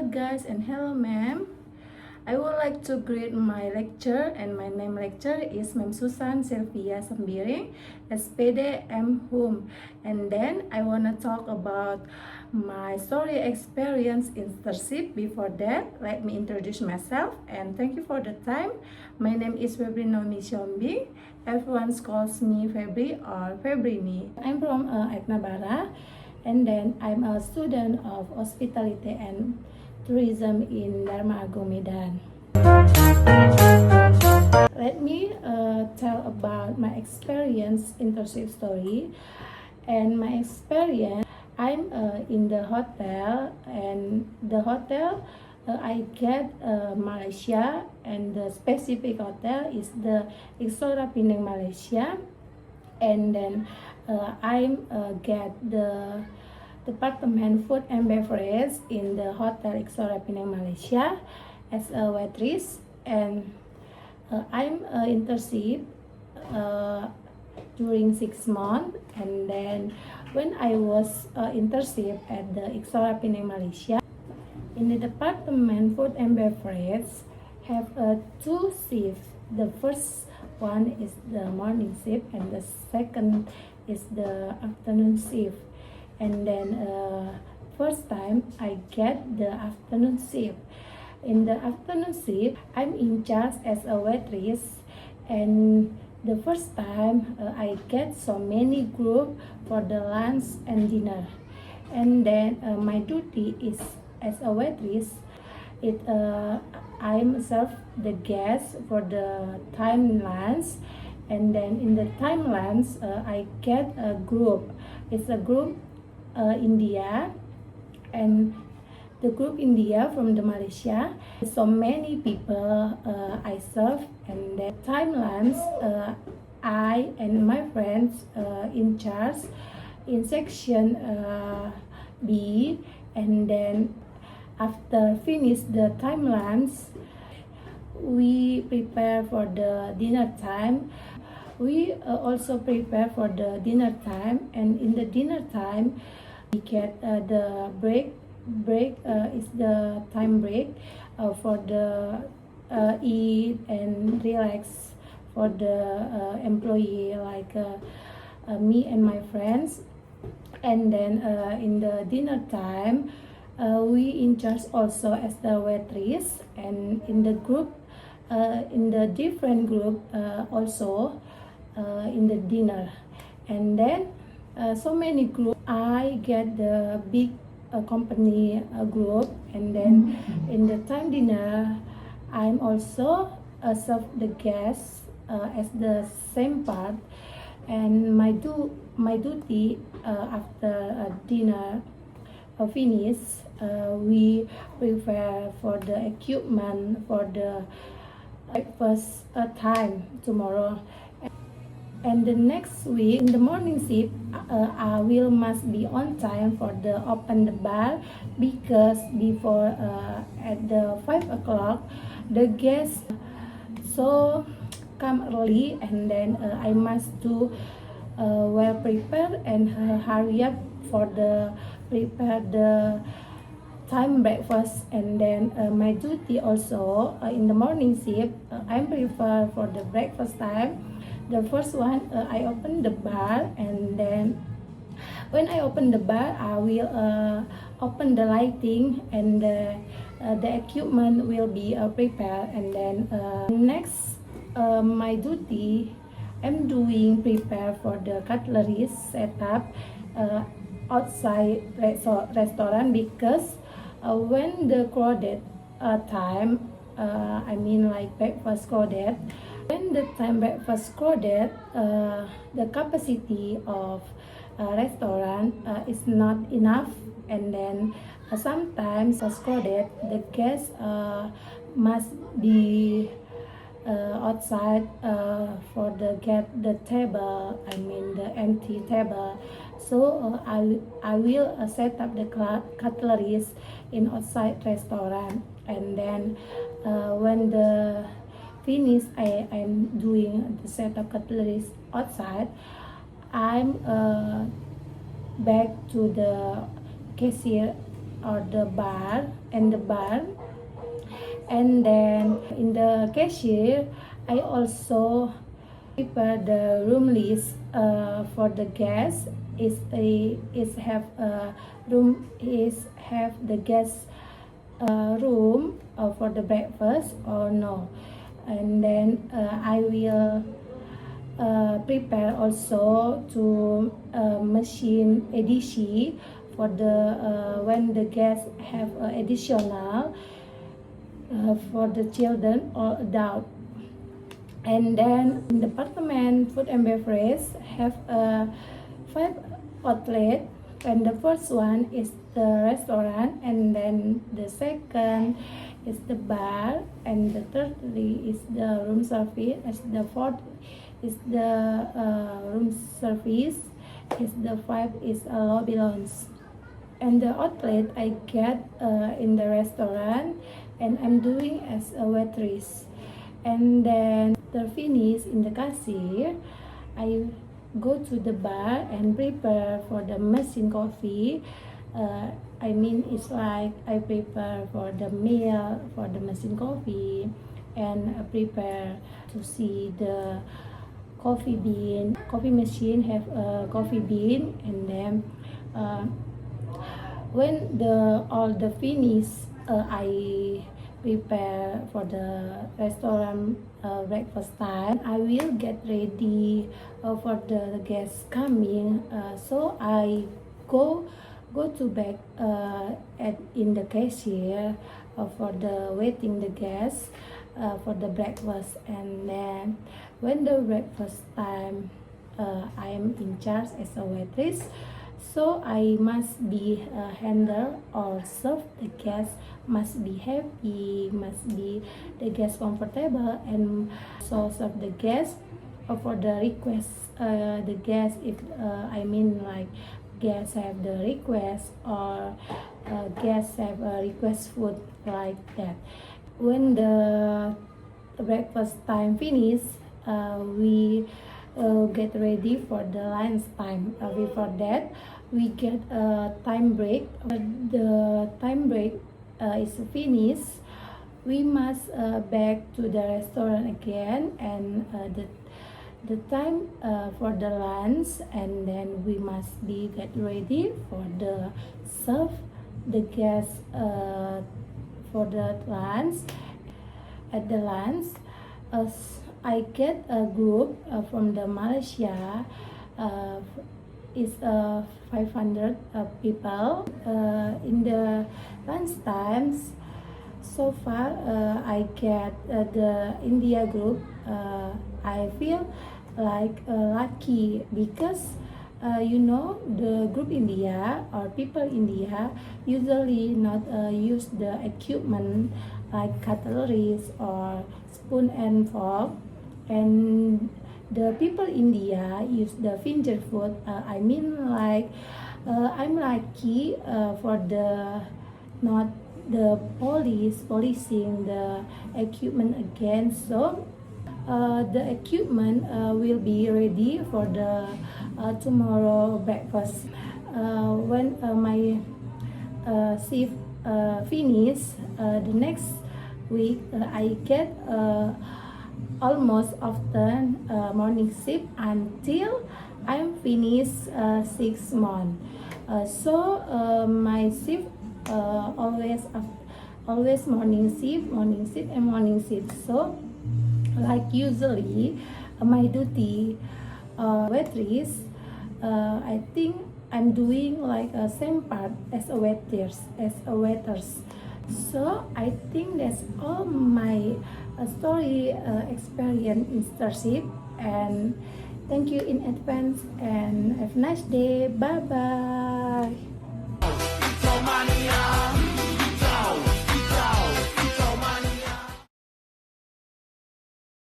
guys and hello ma'am. I would like to greet my lecturer, and my name lecturer is Ma'am Susan Sylvia Sembiring, SPD M Hum. And then I wanna talk about my story experience internship. Before that, let me introduce myself and thank you for the time. My name is Febri Nomi Xiombi. Everyone calls me Febri or Febrini. I'm from Eknabara, and then I'm a student of hospitality and tourism in Dharma Agung Medan. Let me tell about my experience internship story. And my experience, I'm in the hotel, and the hotel I get Malaysia, and the specific hotel is the Istora Penang Malaysia. And then I get the department food and beverage in the hotel Istora Penang Malaysia as a waitress. And I'm internship during 6 months. And then when I was internship at the Istora Penang Malaysia, in the department food and beverage have two shifts. The first one is the morning shift, and the second is the afternoon shift. And then first time I get the afternoon shift. In the afternoon shift, I'm in charge as a waitress, and the first time I get so many group for the lunch and dinner. And then my duty is as a waitress, I'm serve the guests for the time lunch. And then in the time lunch, I get a group. It's a group India, and the group India from the Malaysia. So many people I serve, and the time lunch, I and my friends in charge in section B. And then after finish the time lunch, we prepare for the dinner time. We also prepare for the dinner time, and in the dinner time we get the break is the time break for the eat and relax for the employee, like me and my friends. And then in the dinner time, we in charge also as the waitress, and in the group, in the different group also in the dinner. And then so many group, I get the big company group. And then in the time dinner, I'm also serve the guests as the same part. And my duty after dinner finish, we prepare for the equipment for the breakfast time tomorrow. And the next week in the morning shift, I will must be on time for the open the bar, because before at the 5 o'clock the guests so come early. And then I must do well prepared and hurry up for the prepare the time breakfast. And then my duty also in the morning shift, I'm prepared for the breakfast time. The first one, I open the bar, and then when I open the bar, I will open the lighting, and the equipment will be prepared. And then next, my duty, I'm doing prepare for the cutlery setup outside restaurant, because when the crowded time, I mean like breakfast crowded, when the time breakfast crowded, the capacity of restaurant is not enough. And then sometimes crowded, the guests must be outside for the get the table, I mean the empty table. So I will set up the cutleries in outside restaurant. And then when the finish, I'm doing the set of cutleries outside. I'm back to the cashier or the bar and the bar. And then in the cashier, I also prepare the room list for the guests. Is have a room is have the guest room for the breakfast or no. And then I will prepare also to machine EDC for the when the guests have additional for the children or adult. And then in the department food and beverage have 5 outlet, and the first one is the restaurant, and then the second is the bar, and the thirdly is the room service, as the fourth is the room service, is the five is a lobby lounge. And the outlet I get in the restaurant, and I'm doing as a waitress. And then the finish in the cashier, I go to the bar and prepare for the machine coffee. I mean, it's like I prepare for the meal for the machine coffee, and I prepare to see the coffee bean. Coffee machine have a coffee bean, and then when all the finish, I prepare for the restaurant breakfast time. I will get ready for the guests coming. So I go to back in the cashier for the waiting the guests for the breakfast. And then when the breakfast time, I am in charge as a waitress. So I must be handle or serve the guests, must be happy, must be the guest comfortable, and so serve the guests for the request. The guests, if I mean like guests have the request, or guests have a request food like that. When the breakfast time finish, we get ready for the lunch time. Before that, we get a time break. The time break is finished, we must back to the restaurant again, and the time for the lunch, and then we must be get ready for the serve the guests for the lunch. At the lunch, I get a group from the Malaysia. Is 500 people in the lunch times. So far, I get the India group. I feel like lucky because the group India or people India usually not use the equipment like cutleries or spoon and fork, and the people India use the finger food. I mean like I'm lucky for the not the policing the equipment again. So the equipment will be ready for the tomorrow breakfast. When my shift finish, the next week I get almost often morning shift until I'm finished 6 months. So my shift always morning shift, and morning shift. So like usually my duty waitress, I think I'm doing like a same part as a waiters. So I think that's all my story experience in Starship, and thank you in advance, and have a nice day. Bye bye.